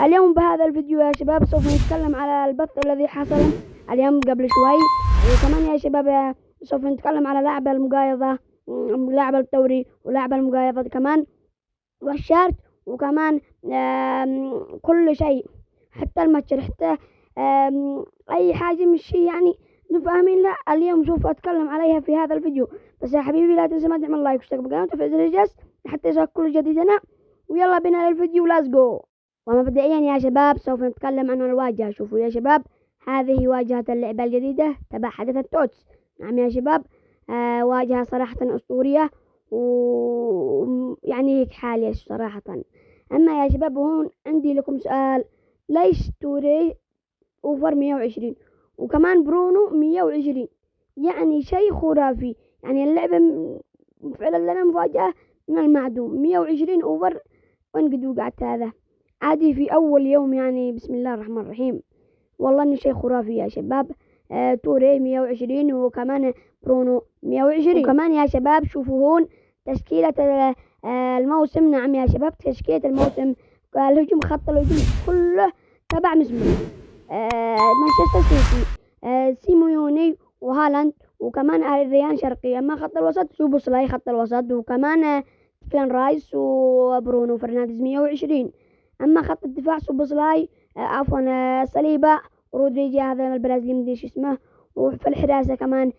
اليوم بهذا الفيديو يا شباب سوف نتكلم على البث الذي حصل اليوم قبل شوي، وكمان يا شباب سوف نتكلم على لعبة المقايضة، لعبة الدوري ولعبة المقايضة كمان، والشارت، وكمان كل شيء، حتى المتجر، حتى اي حاجة مش يعني فاهمين. لا اليوم سوف اتكلم عليها في هذا الفيديو. بس يا حبيبي لا تنسى تعمل لايك واشترك بالقناة وتفعل زر الجرس حتى يصلك كل جديدنا. ويلا بينا للفيديو، لاز جو. ومبدئيا يا شباب سوف نتكلم عن الواجهة. شوفوا يا شباب، هذه واجهة اللعبة الجديدة تبع حدث التوتس. نعم يا شباب، واجهة صراحة أسطورية، ويعني هيك حالية صراحة. أما يا شباب هون عندي لكم سؤال، ليش توري أوفر 120 وكمان برونو 120؟ يعني شيء خرافي، يعني اللعبة فعلا لنا مفاجأة من المعدوم. 120 أوفر وين قد وقعت هذا عادي في أول يوم، يعني بسم الله الرحمن الرحيم. والله إنه شيء خرافي يا شباب. توري 120 وكمان برونو 120. وكمان يا شباب شوفوا هون تشكيلة الموسم. نعم يا شباب، تشكيلة الموسم، الهجوم، خط الهجوم كله تبع مسلم مانشستر سيتي، سيميوني وهالاند، وكمان ريان شرقي. أما خط الوسط سوبوسلاي خط الوسط، وكمان كلان رايس وبرونو فرنانديز 120. أما خط الدفاع سوبوسلاي عفوا صليبا ورودريجي، هذا البرازيلي مدري اسمه، وفي الحراسة كمان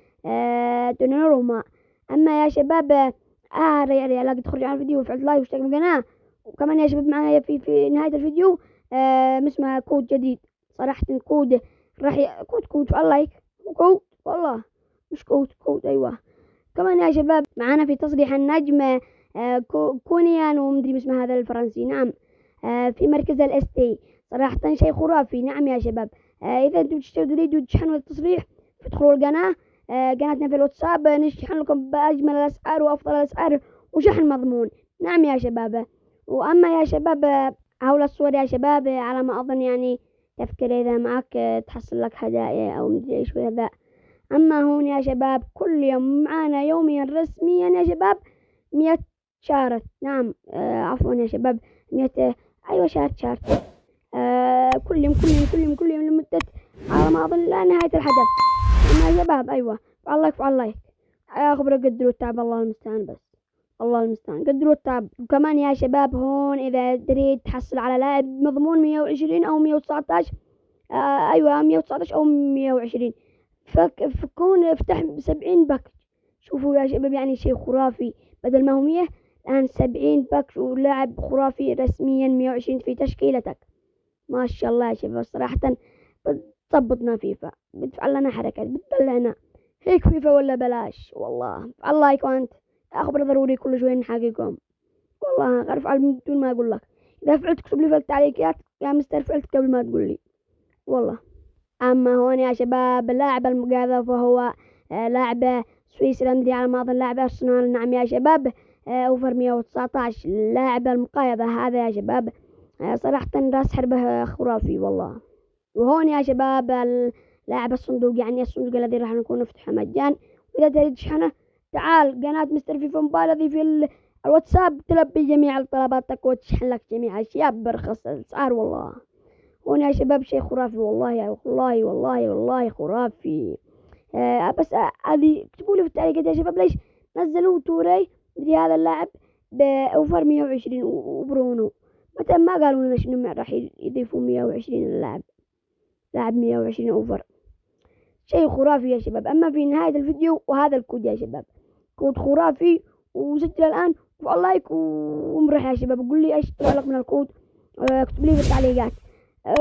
دوناروما. أما يا شباب لا تخرج عن الفيديو وفعل لايك واشترك بالقناة. وكمان يا شباب معنا في نهاية الفيديو اسمه كود جديد صراحة، كود راح كود فعل لايك، كود والله مش كود أيوة. كمان يا شباب معنا في تصريح النجم كونيان ومدري اسمه هذا الفرنسي. نعم في مركز الاستي، صراحة شيء خرافي. نعم يا شباب، إذا أنتم تريدوا تشحنوا التصريح ادخلوا القناة، قناتنا في الواتساب، نشحن لكم بأجمل الأسعار وأفضل الأسعار وشحن مضمون. نعم يا شباب. وأما يا شباب هول الصور يا شباب، على ما أظن يعني تفكر إذا معك تحصل لك هدايا أو مدري إيش وهذا. أما هون يا شباب كل يوم معانا يوميا رسميا يا شباب 100 شارت. نعم عفوا يا شباب 100 أيوة شارت كل يوم لمدة على ما أظن لا نهاية الحدث. أما يا شباب أيوة فعل لايك خبرة، قدروا التعب، الله المستعان، بس الله المستعان، قدروا التعب. وكمان يا شباب هون إذا تريد تحصل على لاعب مضمون 120 أو 119 أيوة 119 أو 120 فكون افتح 70 باك. شوفوا يا شباب يعني شيء خرافي، بدل ما هو 100 الآن 70 باك ولاعب خرافي رسميا 120 في تشكيلتك. ما شاء الله يا شباب، صراحة بتظبطنا فيفا، بتفعل لنا حركات، بتدلعنا هيك فيفا ولا بلاش. والله فعل لايك، وانت اخبر ضروري كل شوي نحققهم. والله غير افعل بدون ما اقول لك، اذا فعلت اكتب لي في التعليقات يا مستر فعلت قبل ما تقول لي والله. اما هون يا شباب لاعب المقاذف، فهو لاعب سويسرا مدري على ما اظن لاعب ارسنال. نعم يا شباب اوفر 119 لاعب المقايضة هذا يا شباب، صراحة راس حربه خرافي والله. وهون يا شباب لاعب الصندوق، يعني الصندوق الذي راح نكون نفتحه مجان، واذا تريد تشحنه تعال قناة مستر فيفا موبايل الذي في الواتساب تلبي جميع طلباتك وتشحن لك جميع الاشياء برخص الاسعار. والله هون يا شباب شيء خرافي والله والله خرافي. بس هذه اكتبوا لي في التعليقات يا شباب ليش نزلوا توري مدري هذا اللاعب بأوفر 120 وبرونو، متى ما قالوا لنا شنو راح يضيفوا 120 اللاعب، لاعب 120 أوفر، شيء خرافي يا شباب. أما في نهاية الفيديو وهذا الكود يا شباب، كود خرافي، وسجل الآن وفعل لايك ومرح يا شباب. قول لي ايش طلع لك من الكود، اكتب لي في التعليقات.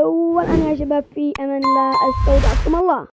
والآن يا شباب في أمان الله، استودعكم الله.